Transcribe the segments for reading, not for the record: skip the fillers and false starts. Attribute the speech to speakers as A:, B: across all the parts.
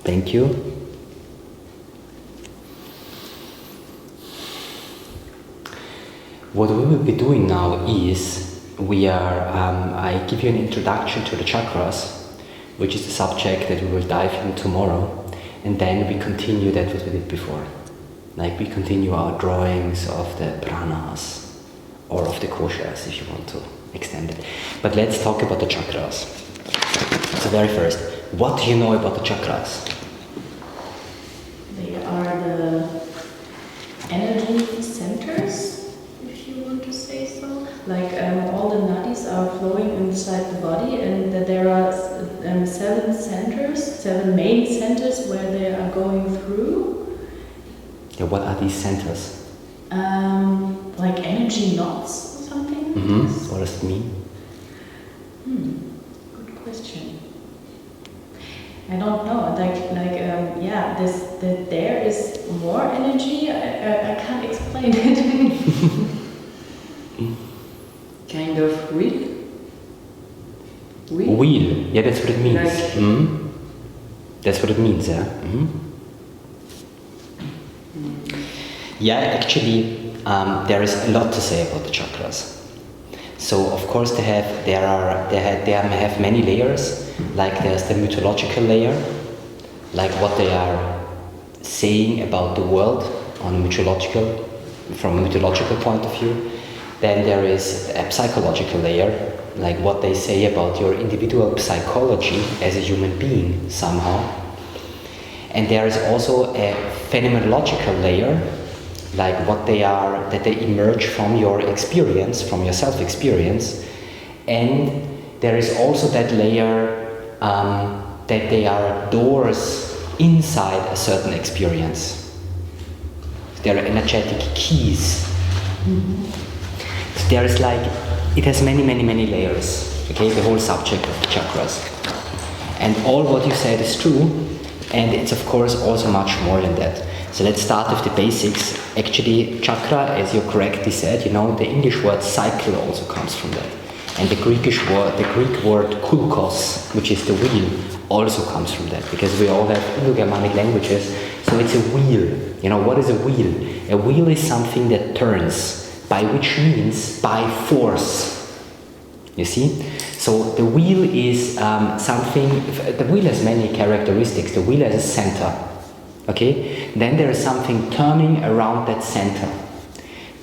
A: Thank you. What we will be doing now is I give you an introduction to the chakras, which is the subject that we will dive in tomorrow, and then we continue that what we did before. Like we continue our drawings of the pranas or of the koshas if you want to extend it. But let's talk about the chakras. So very first, what do you know about the chakras?
B: They are the energy centers, if you want to say so. Like all the nadis are flowing inside the body, and that there are 7 main centers where they are going through.
A: Yeah, what are these centers?
B: Like energy knots or something?
A: Mm-hmm. What does it mean?
B: Good question. I don't know. There is more energy. I can't explain it.
C: Kind of wheel?
A: Wheel. Yeah, that's what it means.
C: Like,
A: That's what it means, yeah. Yeah, actually, there is a lot to say about the chakras. So, of course, they have many layers. Like there's the mythological layer, like what they are saying about the world from a mythological point of view. Then there is a psychological layer, like what they say about your individual psychology as a human being somehow. And there is also a phenomenological layer, like what they are, that they emerge from your experience, from your self-experience. And there is also that layer that they are doors inside a certain experience. There are energetic keys. So there is it has many layers, okay, the whole subject of the chakras. And all what you said is true, and it's of course also much more than that. So let's start with the basics. Actually, chakra, as you correctly said, the English word cycle also comes from that. And the Greek word kulkos, which is the wheel, also comes from that, because we all have Indo-Germanic languages, so it's a wheel. What is a wheel? A wheel is something that turns, by which means by force. You see? So the wheel is the wheel has many characteristics. The wheel has a center. Okay? Then there is something turning around that center.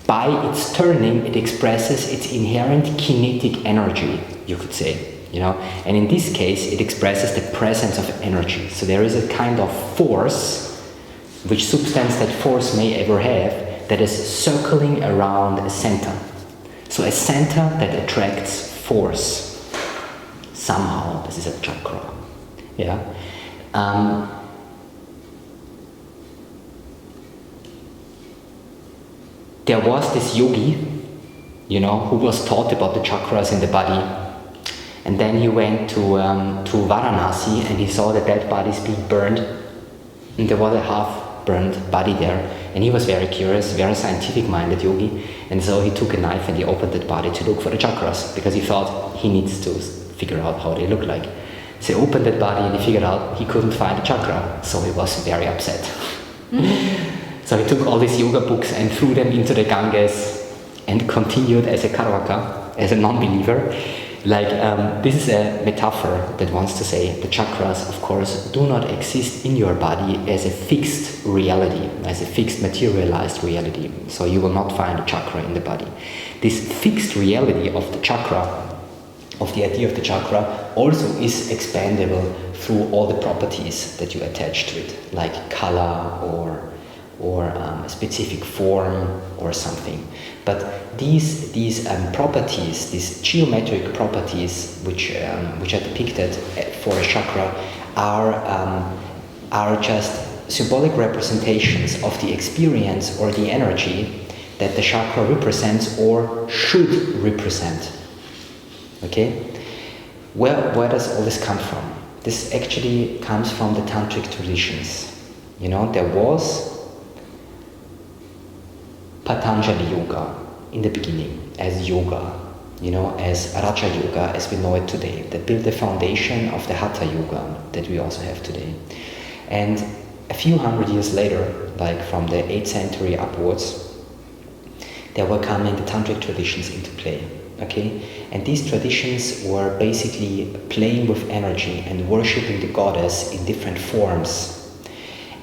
A: By its turning, it expresses its inherent kinetic energy, you could say. And in this case, it expresses the presence of energy. So there is a kind of force, which substance that force may ever have, that is circling around a center. So a center that attracts force. Somehow, this is a chakra. Yeah. There was this yogi, who was taught about the chakras in the body. And then he went to Varanasi and he saw the dead bodies being burned. And there was a half-burned body there. And he was very curious, very scientific-minded yogi, and so he took a knife and he opened that body to look for the chakras, because he thought he needs to figure out how they look like. So he opened that body and he figured out he couldn't find a chakra, so he was very upset. So he took all these yoga books and threw them into the Ganges and continued as a Karvaka, as a non-believer. This is a metaphor that wants to say the chakras, of course, do not exist in your body as a fixed reality, as a fixed materialized reality. So you will not find a chakra in the body. This fixed reality of the chakra, of the idea of the chakra, also is expandable through all the properties that you attach to it, like color or a specific form or something. But these properties, these geometric properties, which are depicted for a chakra, are just symbolic representations of the experience or the energy that the chakra represents or should represent. Okay? Where does all this come from? This actually comes from the tantric traditions. You know, there was Patanjali Yoga in the beginning as yoga, you know, as Raja Yoga as we know it today, that built the foundation of the Hatha Yoga that we also have today. And a few hundred years later, like from the 8th century upwards, there were coming the tantric traditions into play. Okay? And these traditions were basically playing with energy and worshipping the goddess in different forms.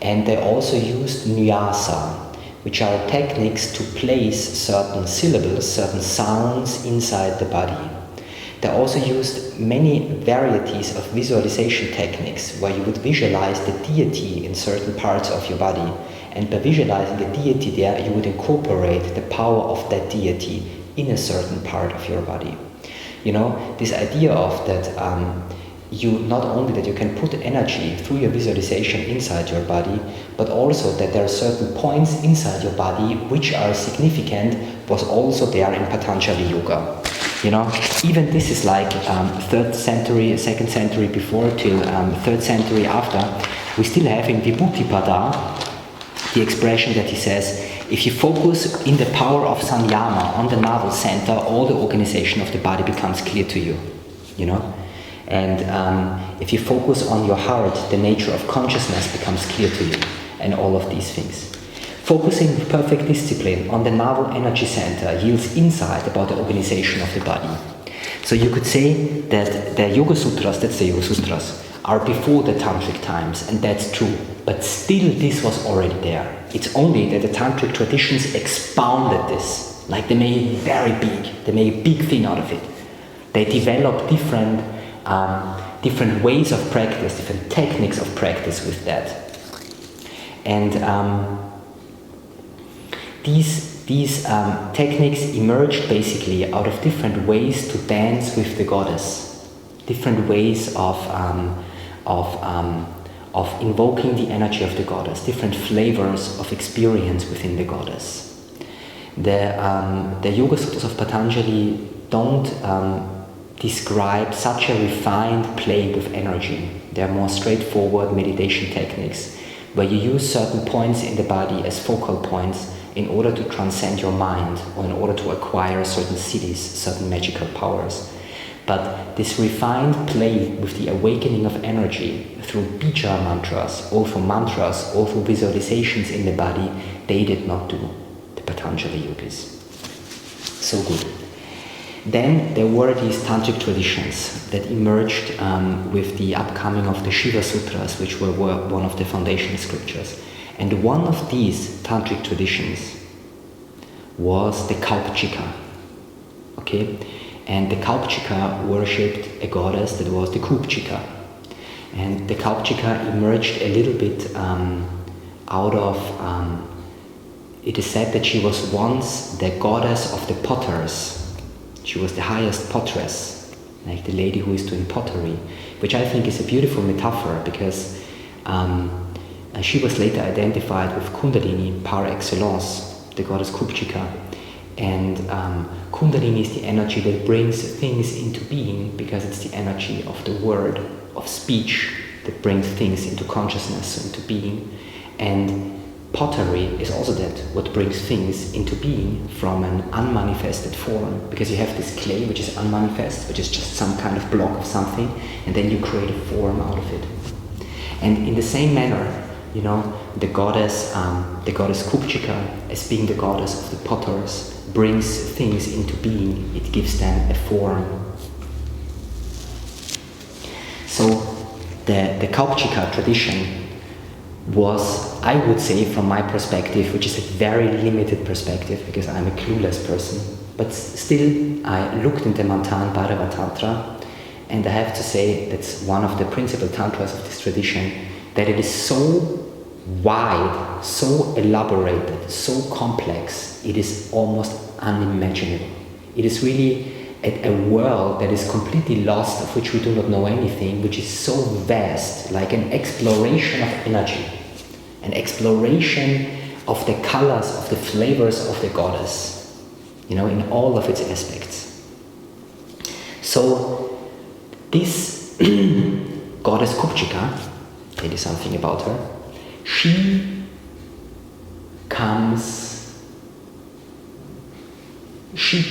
A: And they also used nyasa, which are techniques to place certain syllables, certain sounds inside the body. They also used many varieties of visualization techniques where you would visualize the deity in certain parts of your body, and by visualizing the deity there, you would incorporate the power of that deity in a certain part of your body. You know, this idea of that not only that you can put energy through your visualization inside your body, but also that there are certain points inside your body which are significant, was also there in Patanjali Yoga. You know, even this is like 3rd century, 2nd century before till 3rd century after. We still have in Vibhuti-pada the expression that he says, if you focus in the power of Sanyama on the navel center, all the organization of the body becomes clear to you. You know? And if you focus on your heart, the nature of consciousness becomes clear to you, and all of these things. Focusing with perfect discipline on the navel energy center yields insight about the organization of the body. So you could say that the Yoga Sutras, that's the Yoga Sutras, are before the Tantric times, and that's true. But still this was already there. It's only that the Tantric traditions expounded this. Like they made it very big. They made a big thing out of it. They developed different ways of practice, different techniques of practice with that. And these techniques emerged basically out of different ways to dance with the goddess, different ways of invoking the energy of the goddess, different flavors of experience within the goddess. The Yoga Sutras of Patanjali don't describe such a refined play with energy. They are more straightforward meditation techniques where you use certain points in the body as focal points in order to transcend your mind or in order to acquire certain siddhis, certain magical powers. But this refined play with the awakening of energy through bija mantras or through visualizations in the body, they did not do, the Patanjali yogis. So good. Then there were these tantric traditions that emerged with the upcoming of the Shiva Sutras, which were one of the foundational scriptures. And one of these tantric traditions was the Kaupchika. Okay? And the Kaupchika worshipped a goddess that was the Kupchika. And the Kaupchika emerged a little bit out of... it is said that she was once the goddess of the potters. She was the highest potteress, like the lady who is doing pottery, which I think is a beautiful metaphor because she was later identified with Kundalini par excellence, the goddess Kupchika. And Kundalini is the energy that brings things into being because it's the energy of the word, of speech, that brings things into consciousness, into being. And pottery is also that, what brings things into being from an unmanifested form, because you have this clay which is unmanifest, which is just some kind of block of something, and then you create a form out of it. And in the same manner, the goddess Kupchika, as being the goddess of the potters, brings things into being. It gives them a form. So the Kupchika tradition was, I would say, from my perspective, which is a very limited perspective because I'm a clueless person, but still I looked into Manthanbhairavatantra, and I have to say that's one of the principal tantras of this tradition, that it is so wide, so elaborated, so complex, it is almost unimaginable. It is really a world that is completely lost, of which we do not know anything, which is so vast, like an exploration of energy, an exploration of the colors, of the flavors of the goddess, in all of its aspects. So this goddess Kupchika, tell you something about her, she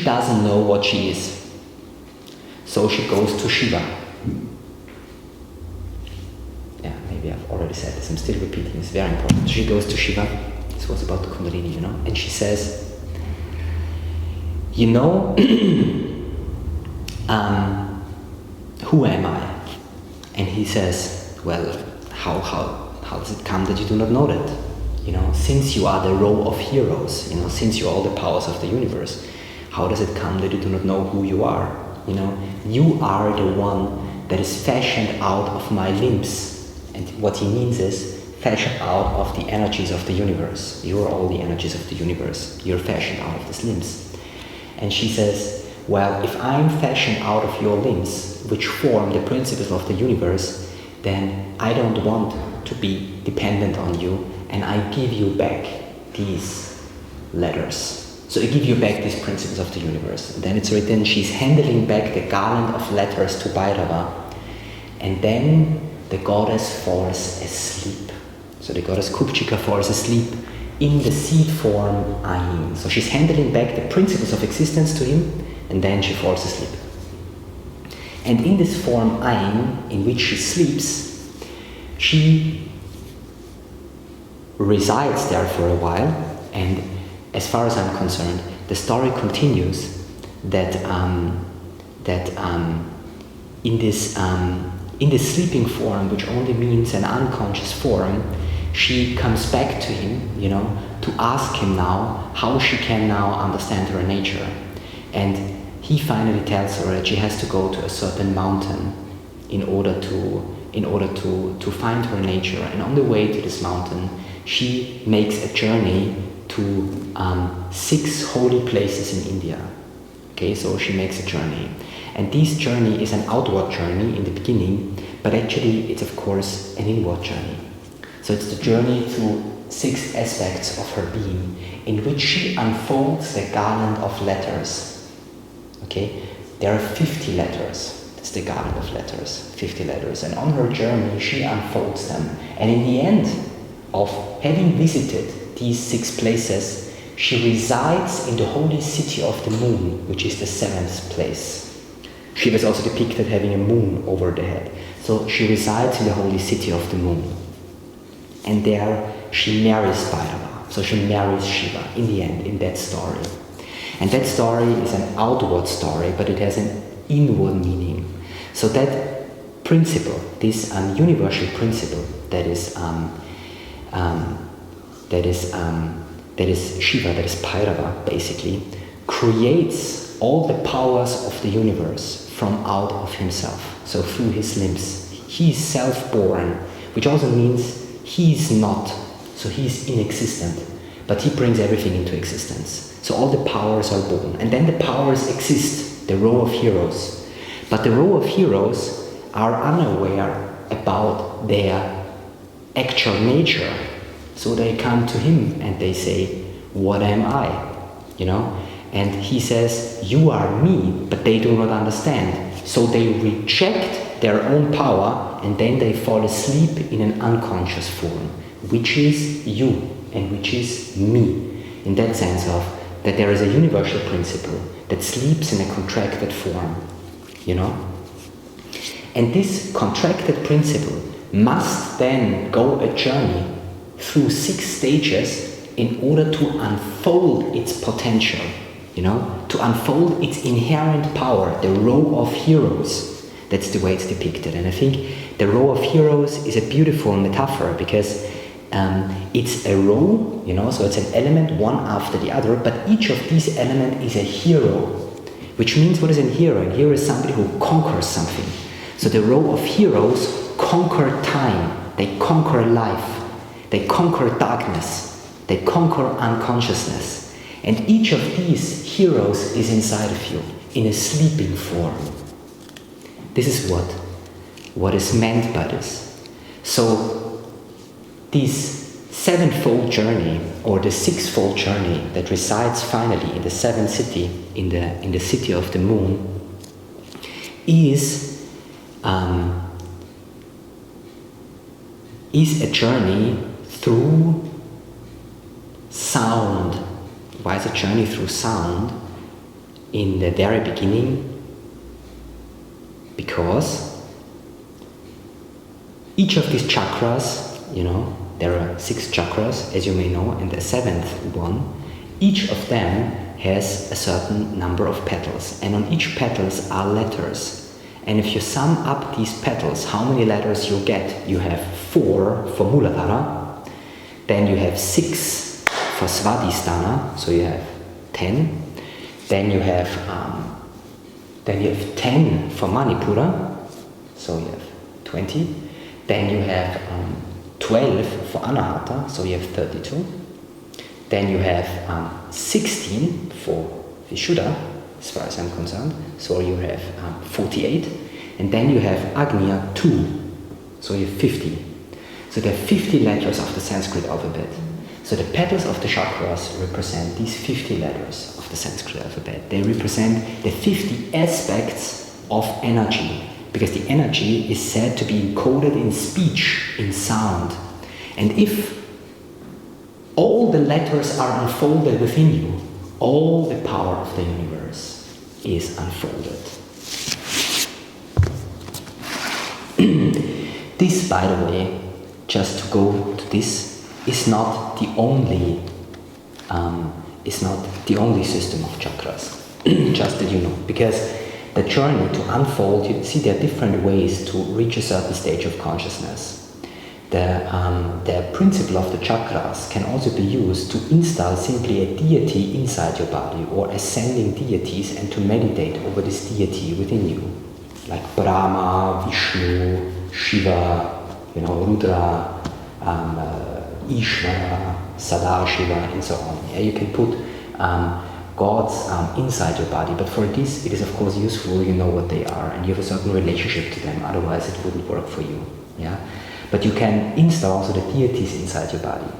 A: doesn't know what she is. So she goes to Shiva. Yeah, maybe I've already said this, I'm still repeating, it's very important. She goes to Shiva, this was about the Kundalini, and she says, who am I? And he says, well, how does it come that you do not know that? Since you are the row of heroes, since you are all the powers of the universe, how does it come that you do not know who you are? You are the one that is fashioned out of my limbs. And what he means is fashioned out of the energies of the universe. You are all the energies of the universe. You're fashioned out of these limbs. And she says, well, if I'm fashioned out of your limbs, which form the principles of the universe, then I don't want to be dependent on you, and I give you back these letters. So I give you back these principles of the universe. And then it's written, she's handing back the garland of letters to Bhairava, and then the goddess falls asleep. So the goddess Kupchika falls asleep in the seed form Ayin. So she's handing back the principles of existence to him, and then she falls asleep. And in this form Ayin, in which she sleeps, she resides there for a while, and as far as I'm concerned, the story continues that in this sleeping form, which only means an unconscious form, she comes back to him, to ask him now how she can now understand her nature. And he finally tells her that she has to go to a certain mountain in order to find her nature. And on the way to this mountain, she makes a journey to 6 holy places in India. Okay, so she makes a journey. And this journey is an outward journey in the beginning, but actually it's of course an inward journey. So it's the journey through 6 aspects of her being, in which she unfolds the garland of letters. Okay, there are 50 letters. That's the garland of letters, 50 letters. And on her journey, she unfolds them. And in the end of having visited these 6 places, she resides in the holy city of the moon, which is the 7th place. She was also depicted having a moon over the head. So she resides in the holy city of the moon. And there she marries Bhairava. So she marries Shiva in the end, in that story. And that story is an outward story, but it has an inward meaning. So that principle, this universal principle that is Shiva, that is Bhairava, basically, creates all the powers of the universe from out of himself, so through his limbs. He is self-born, which also means he is not, so he is inexistent, but he brings everything into existence. So all the powers are born, and then the powers exist, the row of heroes. But the row of heroes are unaware about their actual nature. So they come to him and they say, what am I? And he says, you are me, but they do not understand. So they reject their own power, and then they fall asleep in an unconscious form, which is you. and which is me, in that sense of that there is a universal principle that sleeps in a contracted form, you know? And this contracted principle must then go a journey through 6 stages in order to unfold its potential, you know, to unfold its inherent power, the row of heroes. That's the way it's depicted. And I think the row of heroes is a beautiful metaphor because it's a row, you know, so it's an element one after the other, but each of these elements is a hero, which means what is a hero? A hero is somebody who conquers something. So the row of heroes conquer time, they conquer life, they conquer darkness, they conquer unconsciousness. And each of these heroes is inside of you, in a sleeping form. This is what is meant by this. So this 7-fold journey, or the 6-fold journey that resides finally in the 7th city, in the city of the moon, is a journey through sound. Why is a journey through sound? In the very beginning, because each of these chakras, you know, there are 6 chakras, as you may know, and the 7th one, each of them has a certain number of petals, and on each petals are letters. And if you sum up these petals, how many letters you get? You have 4 for Muladhara, then you have 6 for Svadhisthana, so you have 10. Then you have 10 for Manipura, so you have 20. Then you have 12 for Anahata, so you have 32. Then you have 16 for Vishuddha, as far as I'm concerned, so you have 48. And then you have Agnya 2, so you have 50. So there are 50 letters of the Sanskrit alphabet. So the petals of the chakras represent these 50 letters of the Sanskrit alphabet. They represent the 50 aspects of energy, because the energy is said to be encoded in speech, in sound. And if all the letters are unfolded within you, all the power of the universe is unfolded. This, by the way, just to go to this, is not the only system of chakras. Just that you know, because the journey to unfold, you see there are different ways to reach a certain stage of consciousness. The principle of the chakras can also be used to install simply a deity inside your body, or ascending deities, and to meditate over this deity within you, like Brahma, Vishnu, Shiva, you know, Rudra, Ishvara, Sadashiva, and so on. Yeah, you can put gods inside your body, but for this it is of course useful you know what they are and you have a certain relationship to them, otherwise it wouldn't work for you. Yeah, but you can install also the deities inside your body.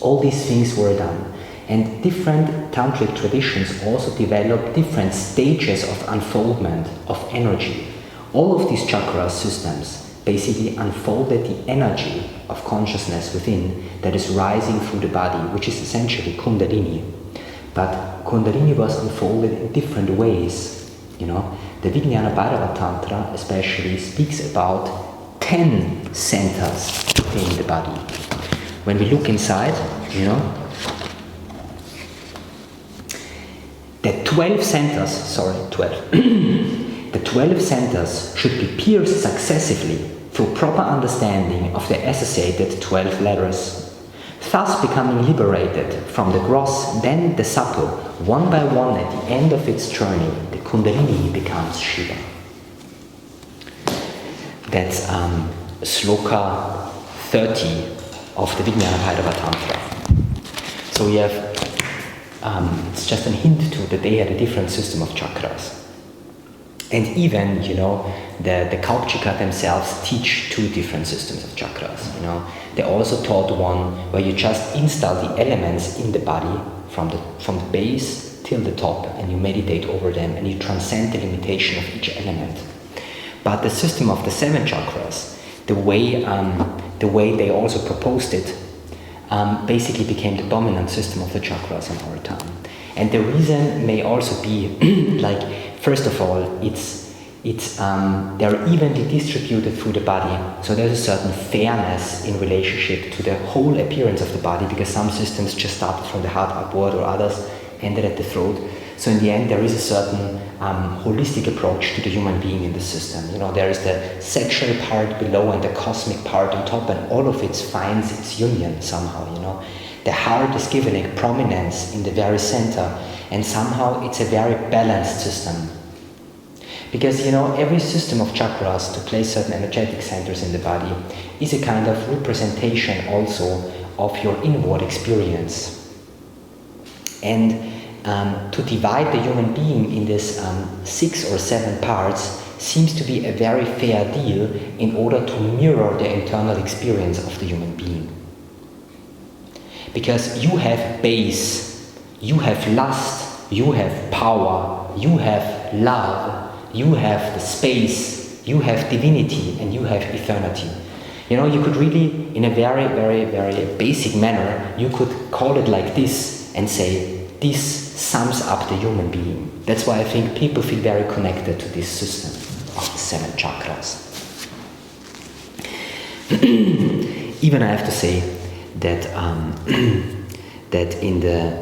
A: All these things were done, and different tantric traditions also developed different stages of unfoldment of energy. All of these chakra systems basically unfolded the energy of consciousness within that is rising through the body, which is essentially Kundalini. But Kundalini was unfolded in different ways. You know, the Manthanbhairavatantra especially speaks about 10 centers within the body. When we look inside, you know, the 12 centers, the 12 centers should be pierced successively through proper understanding of the associated 12 letters, thus becoming liberated from the gross, then the subtle. One by one, at the end of its journey, the Kundalini becomes Shiva. That's Sloka 30 of the Manthanbhairavatantra. So we have, it's just a hint to that they had a different system of chakras. And even, you know, the Kaupchika themselves teach 2 different systems of chakras. You know, they also taught one where you just install the elements in the body from the base till the top, and you meditate over them, and you transcend the limitation of each element. But the system of the 7 chakras, the way they also proposed it, basically became the dominant system of the chakras in our time. And the reason may also be, like, first of all, they're evenly distributed through the body. So there's a certain fairness in relationship to the whole appearance of the body, because some systems just started from the heart upward, or others ended at the throat. So in the end, there is a certain holistic approach to the human being in the system. You know, there is the sexual part below and the cosmic part on top, and all of it finds its union somehow, you know. The heart is given a prominence in the very center, and somehow it's a very balanced system. Because, you know, every system of chakras, to place certain energetic centers in the body, is a kind of representation also of your inward experience. And to divide the human being in this 6 or 7 parts seems to be a very fair deal in order to mirror the internal experience of the human being. Because you have base, you have lust, you have power, you have love, you have the space, you have divinity, and you have eternity. You know, you could really, in a very, very, very basic manner, you could call it like this and say, this sums up the human being. That's why I think people feel very connected to this system of the 7 chakras. Even I have to say that that in the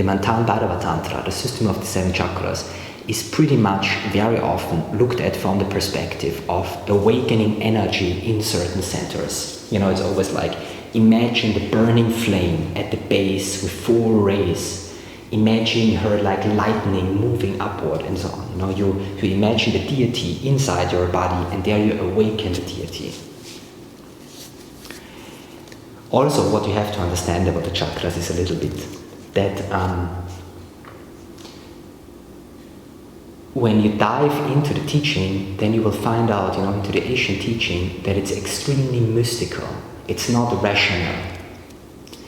A: Manthanbhairavatantra, the system of the 7 chakras is pretty much very often looked at from the perspective of awakening energy in certain centers. You know, it's always like, imagine the burning flame at the base with 4 rays. Imagine her like lightning moving upward and so on. You know, you imagine the deity inside your body, and there you awaken the deity. Also, what you have to understand about the chakras is a little bit that when you dive into the teaching, then you will find out, you know, into the Asian teaching, that it's extremely mystical. It's not rational.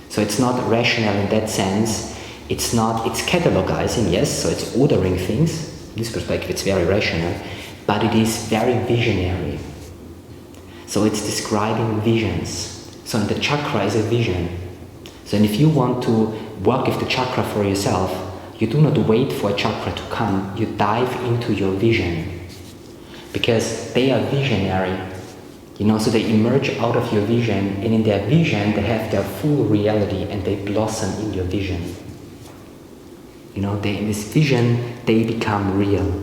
A: So it's not rational in that sense. It's catalogizing, yes, so it's ordering things. In this perspective, it's very rational, but it is very visionary. So it's describing visions. So the chakra is a vision. So if you want to work with the chakra for yourself, you do not wait for a chakra to come, you dive into your vision. Because they are visionary. You know, so they emerge out of your vision, and in their vision they have their full reality, and they blossom in your vision. You know, in this vision they become real.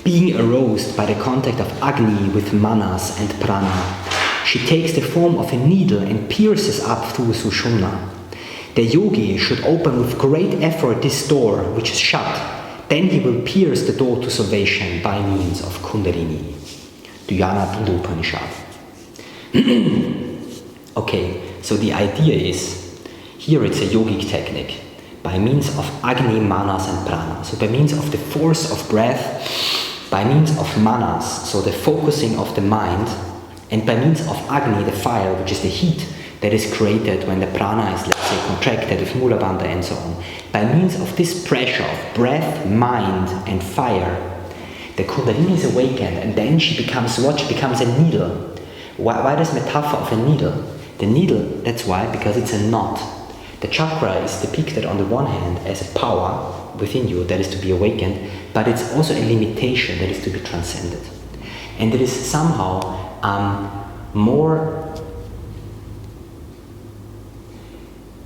A: Being aroused by the contact of Agni with Manas and Prana, she takes the form of a needle and pierces up through Sushumna. The yogi should open with great effort this door, which is shut. Then he will pierce the door to salvation by means of Kundalini. Dhyana Bindu Upanishad. Okay, so the idea is, here it's a yogic technique, by means of Agni, Manas and Prana. So by means of the force of breath, by means of Manas, so the focusing of the mind, and by means of Agni, the fire, which is the heat that is created when the prana is, let's say, contracted with Mula Bandha and so on. By means of this pressure of breath, mind and fire, the Kundalini is awakened, and then she becomes what? She becomes a needle. Why this metaphor of a needle? The needle, that's why, because it's a knot. The chakra is depicted on the one hand as a power within you that is to be awakened, but it's also a limitation that is to be transcended. And it is somehow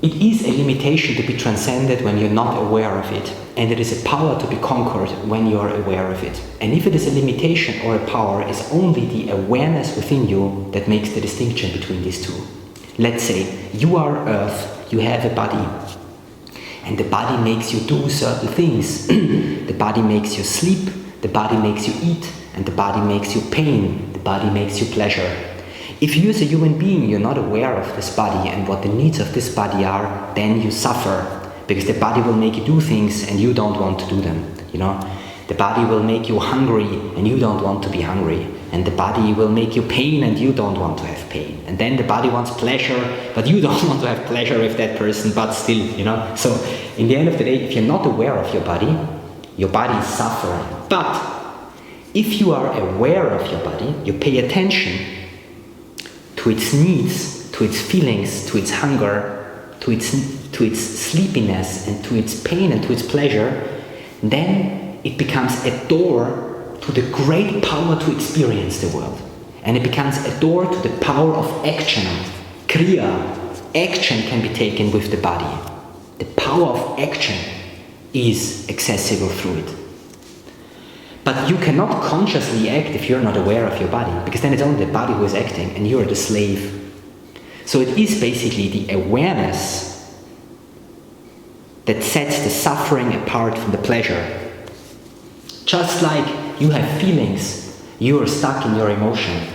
A: it is a limitation to be transcended when you're not aware of it, and it is a power to be conquered when you are aware of it. And if it is a limitation or a power, it's only the awareness within you that makes the distinction between these two. Let's say you are earth, you have a body, and the body makes you do certain things. The body makes you sleep, the body makes you eat, and the body makes you pain, the body makes you pleasure. If you as a human being, you're not aware of this body and what the needs of this body are, then you suffer, because the body will make you do things and you don't want to do them, you know. The body will make you hungry and you don't want to be hungry. And the body will make you pain and you don't want to have pain. And then the body wants pleasure, but you don't want to have pleasure with that person, but still, you know. So in the end of the day, if you're not aware of your body is suffering. But if you are aware of your body, you pay attention to its needs, to its feelings, to its hunger, to its sleepiness, and to its pain and to its pleasure, then it becomes a door to the great power to experience the world. And it becomes a door to the power of action. Kriya, action can be taken with the body. The power of action is accessible through it. But you cannot consciously act if you're not aware of your body, because then it's only the body who is acting and you're the slave. So it is basically the awareness that sets the suffering apart from the pleasure. Just like you have feelings, you are stuck in your emotion.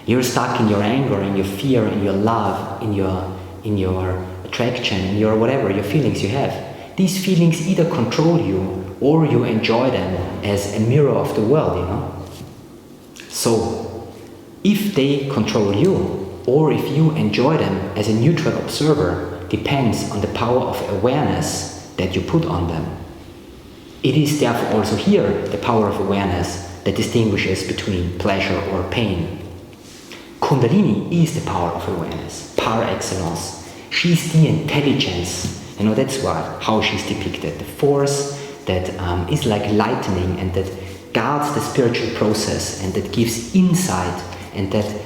A: You're stuck in your anger, in your fear, in your love, in your attraction, in your whatever, your feelings you have. These feelings either control you or you enjoy them as a mirror of the world, you know. So, if they control you or if you enjoy them as a neutral observer depends on the power of awareness that you put on them. It is therefore also here the power of awareness that distinguishes between pleasure or pain. Kundalini is the power of awareness, par excellence. She's the intelligence, you know, that's how she's depicted. The force that is like lightning and that guards the spiritual process and that gives insight and that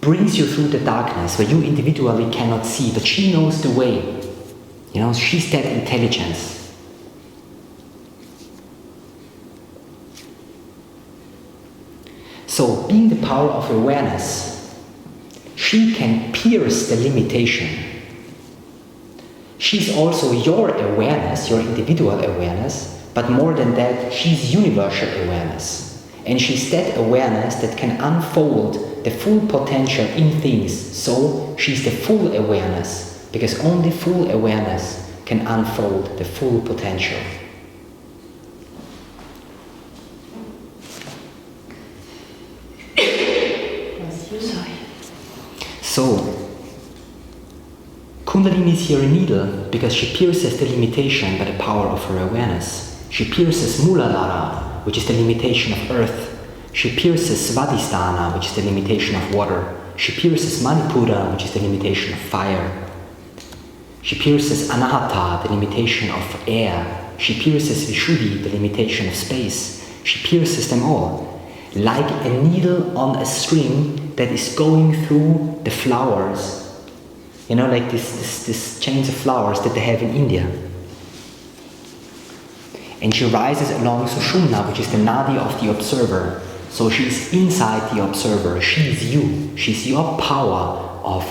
A: brings you through the darkness where you individually cannot see, but she knows the way. You know, she's that intelligence. So, being the power of awareness, she can pierce the limitation. She's also your awareness, your individual awareness, but more than that, she's universal awareness. And she's that awareness that can unfold the full potential in things. So, she's the full awareness, because only full awareness can unfold the full potential. So, Kundalini is here a needle because she pierces the limitation by the power of her awareness. She pierces Muladhara, which is the limitation of earth. She pierces Svadhisthana, which is the limitation of water. She pierces Manipura, which is the limitation of fire. She pierces Anahata, the limitation of air. She pierces Vishuddhi, the limitation of space. She pierces them all. Like a needle on a string that is going through the flowers. You know, like this chains of flowers that they have in India. And she rises along Sushumna, which is the nadi of the observer. So she's inside the observer. She's you. She's your power of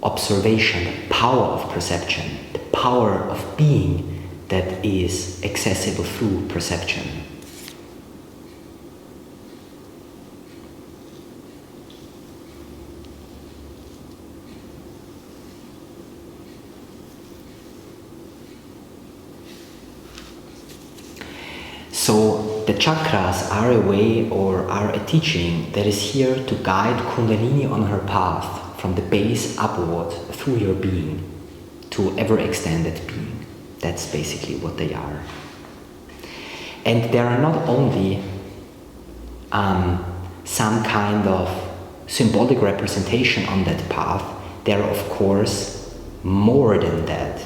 A: observation, the power of perception, the power of being that is accessible through perception. So the chakras are a way or are a teaching that is here to guide Kundalini on her path from the base upward through your being to ever extended being. That's basically what they are. And there are not only some kind of symbolic representation on that path, there are of course more than that.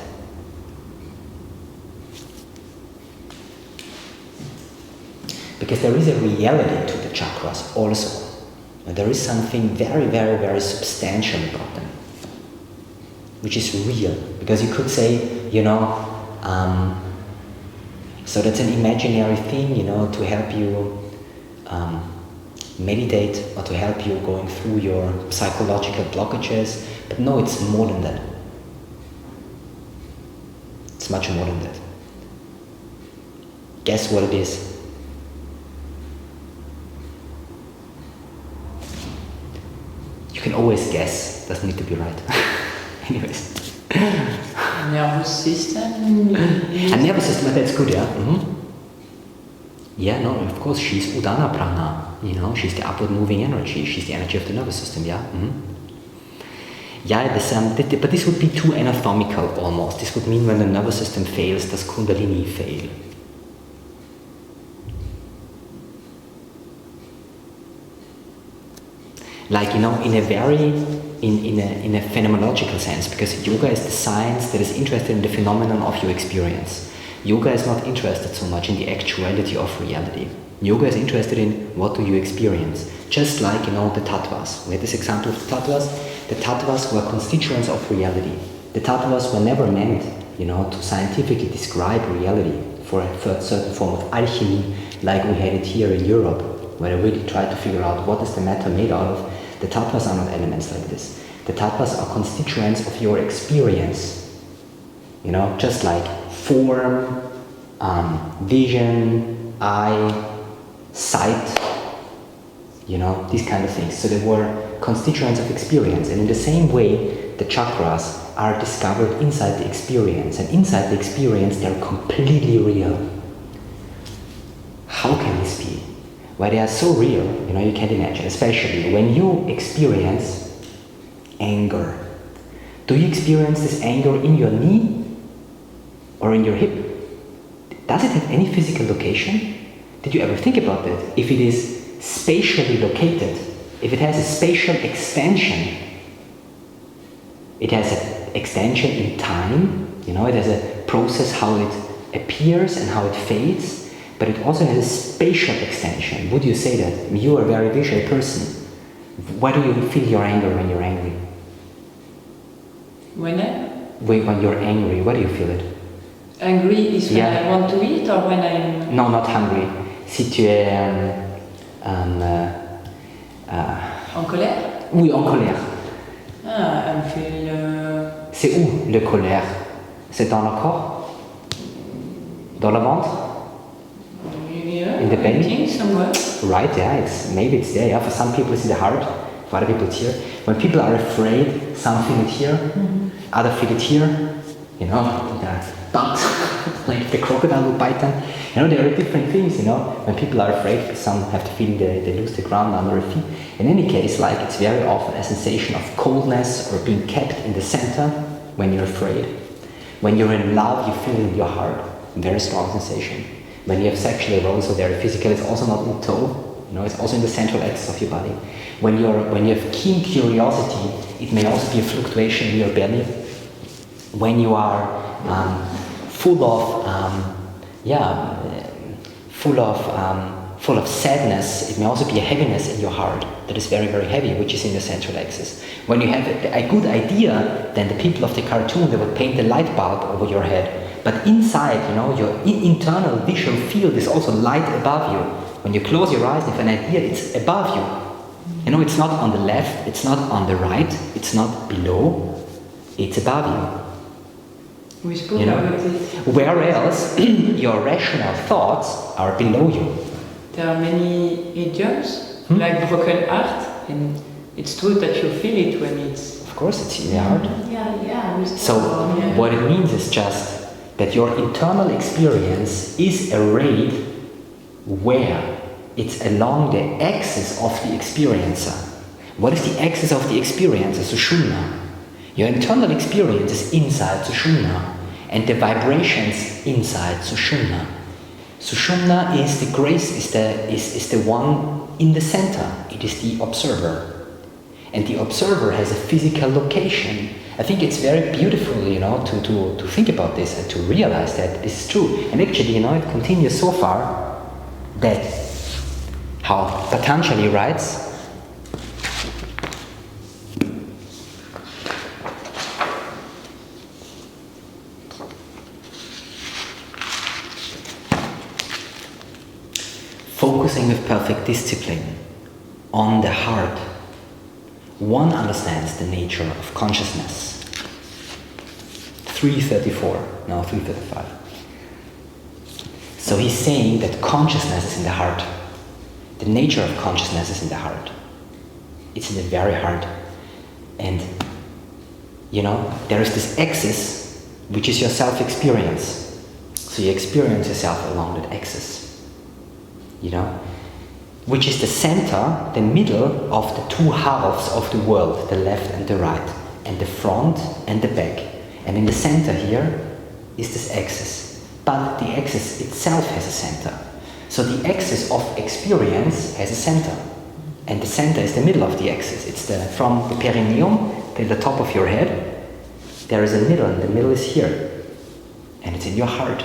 A: Because there is a reality to the chakras also. There is something very, very, very substantial about them, which is real. Because you could say, you know, so that's an imaginary thing, you know, to help you meditate or to help you going through your psychological blockages. But no, it's more than that. It's much more than that. Guess what it is? You can always guess, doesn't need to be right. Anyways.
C: Nervous system?
A: A nervous system, that's good, yeah. Mm-hmm. Yeah, no, of course, she's Udana Prana, you know, she's the upward moving energy, she's the energy of the nervous system, yeah. Mm-hmm. Yeah, but this would be too anatomical almost. This would mean when the nervous system fails, does Kundalini fail? Like, in a very, in a phenomenological sense, because yoga is the science that is interested in the phenomenon of your experience. Yoga is not interested so much in the actuality of reality. Yoga is interested in what do you experience. Just like, the tattvas. We had this example of the tattvas. The tattvas were constituents of reality. The tattvas were never meant, to scientifically describe reality for a certain form of alchemy, like we had it here in Europe, where they really tried to figure out what is the matter made out of. The tattvas are not elements like this. The tattvas are constituents of your experience. Just like form, vision, eye, sight, these kind of things. So they were constituents of experience. And in the same way, the chakras are discovered inside the experience. And inside the experience, they're completely real. How can this be? Why they are so real, you can't imagine. Especially when you experience anger. Do you experience this anger in your knee or in your hip? Does it have any physical location? Did you ever think about that? If it is spatially located, if it has a spatial extension, it has an extension in time, it has a process how it appears and how it fades, but it also has a spatial extension. Would you say that? You are a very visual person. Why do you feel your anger when you're angry? When you're angry, why do you feel it?
C: Angry is when I want to eat or when I'm...
A: No, not hungry. Si tu es...
C: en colère?
A: Oui, en colère.
C: I feel...
A: C'est où le colère? C'est dans le corps? Dans le ventre?
C: Yeah,
A: in the belly?
C: I think somewhere.
A: Right, yeah, maybe it's there. Yeah. For some people it's in the heart, for other people it's here. When people are afraid, some feel it here, other feel it here, in their butt, like the crocodile will bite them. There are different things, when people are afraid, some have to feel they lose the ground under their feet. In any case, like, it's very often a sensation of coldness or being kept in the center when you're afraid. When you're in love, you feel it in your heart, very strong sensation. When you have sexual arousal, very physical, it's also not in toe, it's also in the central axis of your body. When you have keen curiosity, it may also be a fluctuation in your belly. When you are full of sadness, it may also be a heaviness in your heart that is very, very heavy, which is in the central axis. When you have a good idea, then the people of the cartoon, they would paint a light bulb over your head. But inside, your internal visual field is also light above you. When you close your eyes, if an idea, it's above you. It's not on the left, it's not on the right, it's not below, it's above you.
C: We spoke about it.
A: Whereas your rational thoughts are below you.
C: There are many idioms, like broken heart, and it's true that you feel it when it's...
A: Of course, it's in the heart.
B: Yeah.
A: So what it means is just that your internal experience is arrayed where it's along the axis of the experiencer. What is the axis of the experiencer? Sushumna. Your internal experience is inside Sushumna, and the vibrations inside Sushumna. Sushumna is the grace, is the one in the center. It is the observer. And the observer has a physical location. I think it's very beautiful, to think about this and to realize that this is true. And actually, it continues so far that how Patanjali writes, focusing with perfect discipline on the heart, one understands the nature of consciousness. 334, now 335. So he's saying that consciousness is in the heart. The nature of consciousness is in the heart. It's in the very heart. And, there is this axis, which is your self-experience. So you experience yourself along that axis. Which is the center, the middle of the two halves of the world, the left and the right. and the front and the back. And in the center here is this axis. But the axis itself has a center. So the axis of experience has a center. And the center is the middle of the axis. It's from the perineum to the top of your head. There is a middle, and the middle is here. And it's in your heart.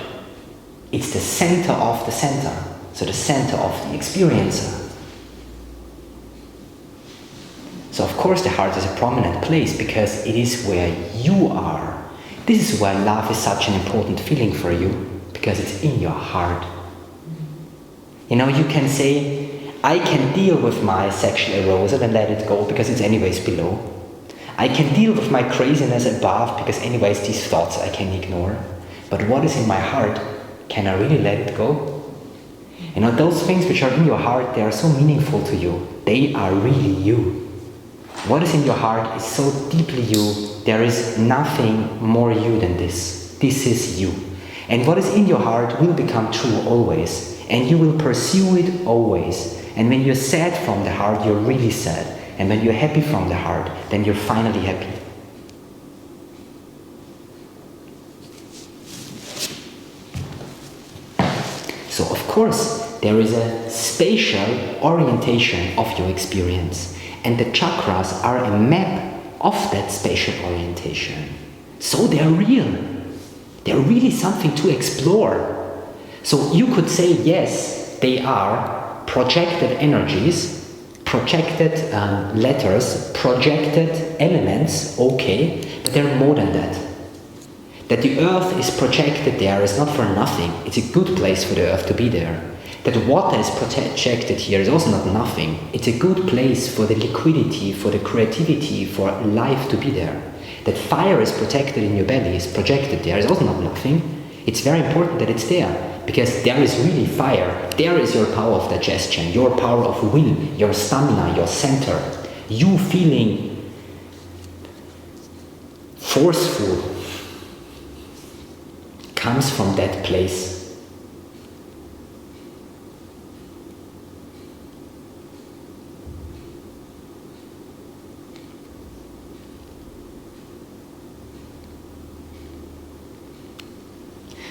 A: It's the center of the center. So the center of the experiencer. So of course the heart is a prominent place because it is where you are. This is why love is such an important feeling for you, because it's in your heart. You know, you can say, I can deal with my sexual arousal and let it go because it's anyways below. I can deal with my craziness above because anyways these thoughts I can ignore. But what is in my heart, can I really let it go? You know, those things which are in your heart, they are so meaningful to you. They are really you. What is in your heart is so deeply you. There is nothing more you than this. This is you. And what is in your heart will become true always. And you will pursue it always. And when you're sad from the heart, you're really sad. And when you're happy from the heart, then you're finally happy. So of course, there is a spatial orientation of your experience. And the chakras are a map of that spatial orientation. So they're real. They're really something to explore. So you could say, yes, they are projected energies, projected letters, projected elements, okay, but they're more than that. That the earth is projected there is not for nothing. It's a good place for the earth to be there. That water is projected here is also not nothing. It's a good place for the liquidity, for the creativity, for life to be there. That fire is protected in your belly, is projected there is also not nothing. It's very important that it's there. Because there is really fire. There is your power of digestion, your power of will, your stamina, your center. You feeling forceful comes from that place.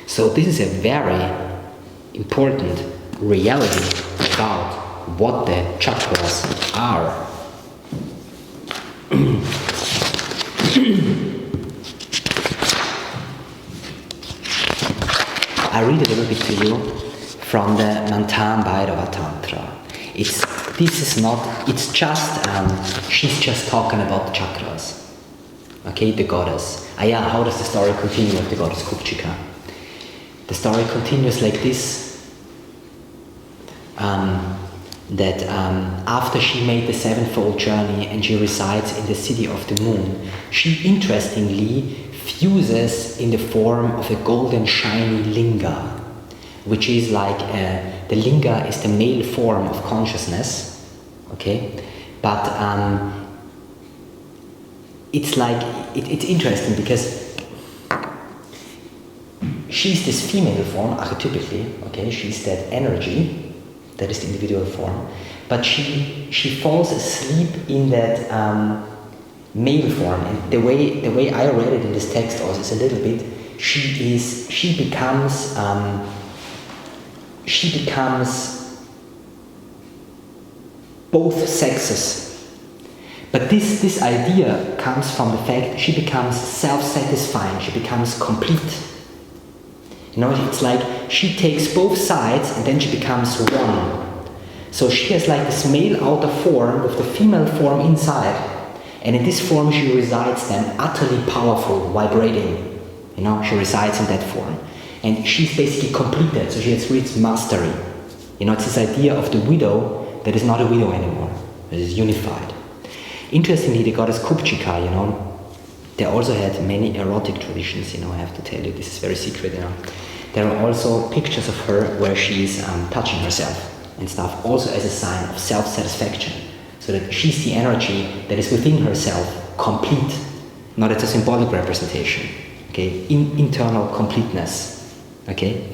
A: So this is a very important reality about what the chakras are. I read a little bit to you from the Manthanbhairavatantra. She's just talking about the chakras. Okay, the goddess. How does the story continue with the goddess Kupchika? The story continues like this, that after she made the sevenfold journey and she resides in the city of the moon, she interestingly fuses in the form of a golden shiny linga, which is like, the linga is the male form of consciousness, okay? But it's like, it's interesting because she's this female form, archetypically, okay? She's that energy, that is the individual form, but she falls asleep in that male form. And the way I read it in this text also is a little bit, she becomes both sexes. But this idea comes from the fact she becomes self-satisfying, she becomes complete. You know, it's like she takes both sides and then she becomes one. So she has like this male outer form with the female form inside. And in this form she resides then utterly powerful, vibrating. You know, she resides in that form. And she's basically completed, so she has reached mastery. You know, it's this idea of the widow that is not a widow anymore, that is unified. Interestingly, the goddess Kupchika, you know, they also had many erotic traditions, you know, I have to tell you, this is very secret, you know. There are also pictures of her where she's touching herself and stuff, also as a sign of self-satisfaction, so that she's the energy that is within herself, complete, not as a symbolic representation, okay, internal completeness, okay.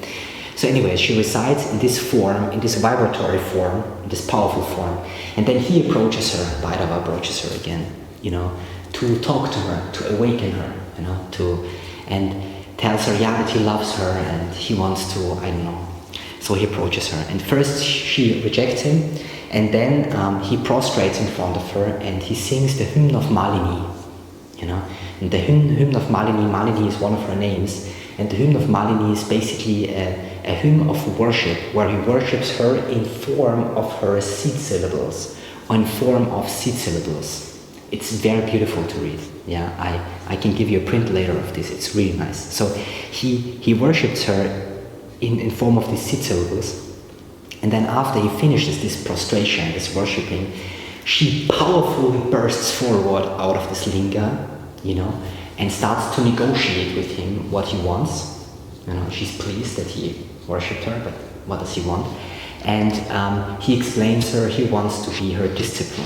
A: So anyway, she resides in this form, in this vibratory form, in this powerful form, and then he approaches her, Bhairava approaches her again, you know, to talk to her, to awaken her, you know, and tells her, yeah, that he loves her and he wants to, I don't know. So he approaches her, and first she rejects him, and then he prostrates in front of her and he sings the hymn of Malini, you know. And the hymn of Malini, Malini is one of her names, and the hymn of Malini is basically a hymn of worship, where he worships her in form of her seed syllables, or in form of seed syllables. It's very beautiful to read. Yeah, I can give you a print later of this. It's really nice. So he worships her in form of these seed syllables, and then after he finishes this prostration, this worshipping, she powerfully bursts forward out of this linga, you know, and starts to negotiate with him what he wants. You know, she's pleased that he worshipped her, but what does he want? And he explains her he wants to be her disciple.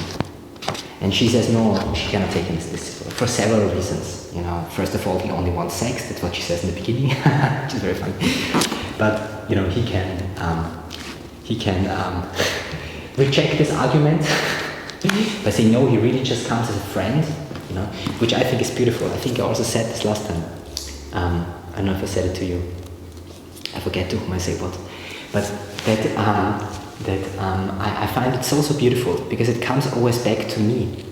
A: And she says no, she cannot take him as disciple for several reasons. You know, first of all, he only wants sex. That's what she says in the beginning, which is very funny. But you know, he can reject this argument by saying no. He really just comes as a friend. You know, which I think is beautiful. I think I also said this last time. I don't know if I said it to you. I forget to whom I say what, but I find it so beautiful because it comes always back to me.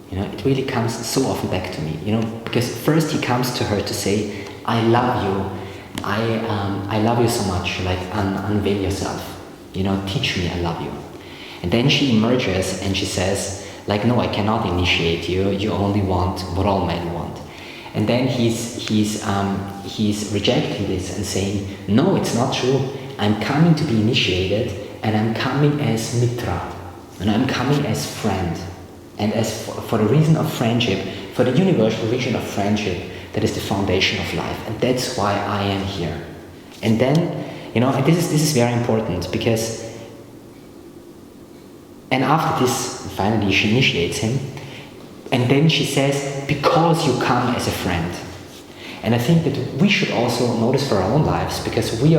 A: You know, it really comes so often back to me. You know, because first he comes to her to say, "I love you. I love you so much. Like unveil yourself. You know, teach me I love you." And then she emerges and she says, like, "No, I cannot initiate you. You only want what all men want." And then he's rejecting this and saying, "No, it's not true. I'm coming to be initiated, and I'm coming as mitra, and I'm coming as friend, and as for the reason of friendship, for the universal reason of friendship, that is the foundation of life, and that's why I am here." And then, you know, and this is very important because, and after this, finally she initiates him, and then she says, "Because you come as a friend." And I think that we should also notice for our own lives, because we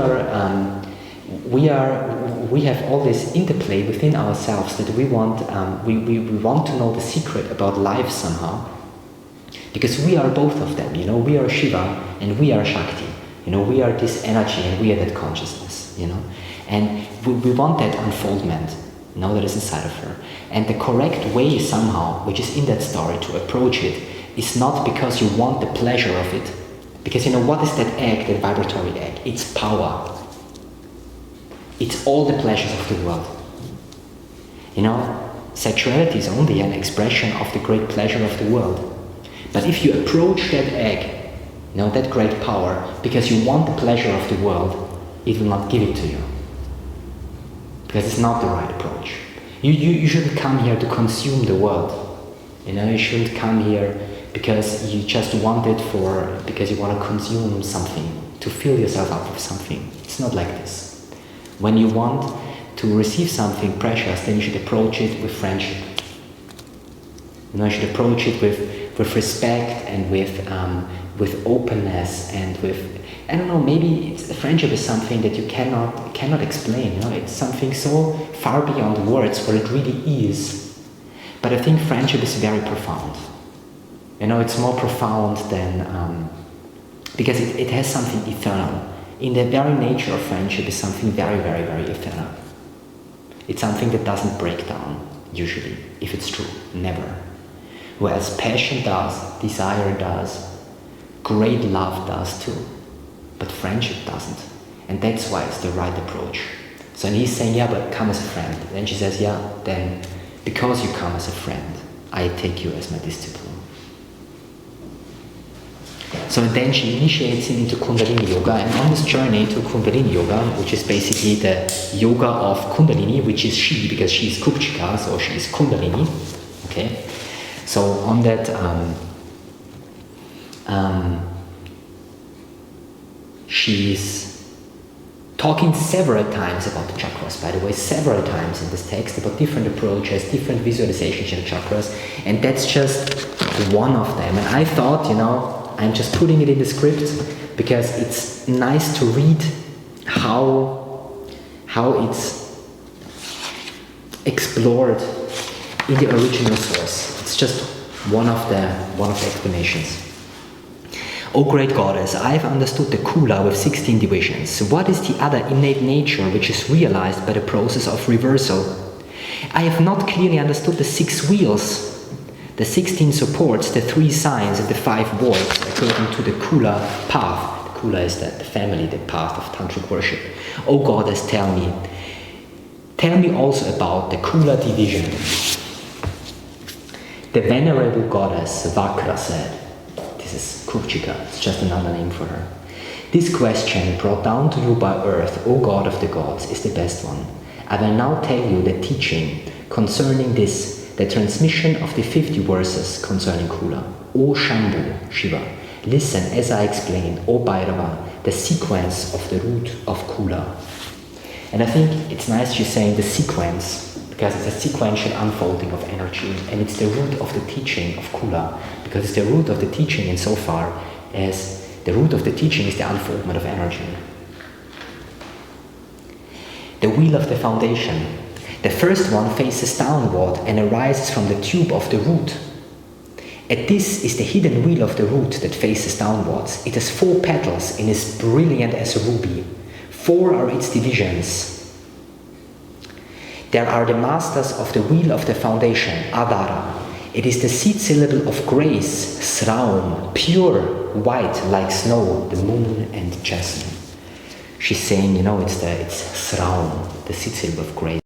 A: have all this interplay within ourselves that we want to know the secret about life somehow, because we are both of them. You know, we are Shiva and we are Shakti. You know, we are this energy and we are that consciousness. You know, and we want that unfoldment. Now that is inside of her. And the correct way somehow, which is in that story, to approach it, is not because you want the pleasure of it. Because you know, what is that egg, that vibratory egg? It's power. It's all the pleasures of the world. You know, sexuality is only an expression of the great pleasure of the world. But if you approach that egg, you know, that great power, because you want the pleasure of the world, it will not give it to you. Because it's not the right approach. You shouldn't come here to consume the world. You know, you shouldn't come here because you just want it because you want to consume something, to fill yourself up with something. It's not like this. When you want to receive something precious, then you should approach it with friendship. You know, you should approach it with respect and with openness and with, I don't know, maybe friendship is something that you cannot explain. You know, it's something so far beyond words what it really is. But I think friendship is very profound. You know, it's more profound than because it has something eternal. In the very nature of friendship is something very, very, very eternal. It's something that doesn't break down usually, if it's true, never. Whereas passion does, desire does, great love does too. But friendship doesn't. And that's why it's the right approach. So and he's saying, yeah, but come as a friend. Then she says, yeah, then because you come as a friend, I take you as my disciple. So then she initiates him into Kundalini Yoga, and on this journey to Kundalini Yoga, which is basically the yoga of Kundalini, which is she, because she is Kupchika, so she is Kundalini. Okay? So on that she's talking several times about the chakras, by the way, several times in this text, about different approaches, different visualizations of the chakras, and that's just one of them. And I thought, you know, I'm just putting it in the script because it's nice to read how it's explored in the original source. It's just one of the explanations. O great goddess, I have understood the Kula with 16 divisions. What is the other innate nature which is realized by the process of reversal? I have not clearly understood the 6 wheels, the 16 supports, the 3 signs, and the 5 wards according to the Kula path. The Kula is the family, the path of tantric worship. O goddess, tell me also about the Kula division. The venerable goddess Vakra said, this is Kurchika, it's just another name for her. This question brought down to you by earth, O God of the gods, is the best one. I will now tell you the teaching concerning this, the transmission of the 50 verses concerning Kula. O Shambhu, Shiva, listen as I explain, O Bhairava, the sequence of the root of Kula. And I think it's nice she's saying the sequence, because it's a sequential unfolding of energy, and it's the root of the teaching of Kula, because it's the root of the teaching insofar as the root of the teaching is the unfoldment of energy. The wheel of the foundation. The first one faces downward and arises from the tube of the root. At this is the hidden wheel of the root that faces downwards. It has 4 petals and is brilliant as a ruby. 4 are its divisions. There are the masters of the wheel of the foundation, Adara. It is the seed syllable of grace, Sraum, pure, white like snow, the moon and jasmine. She's saying, it's Sraum, the seed syllable of grace.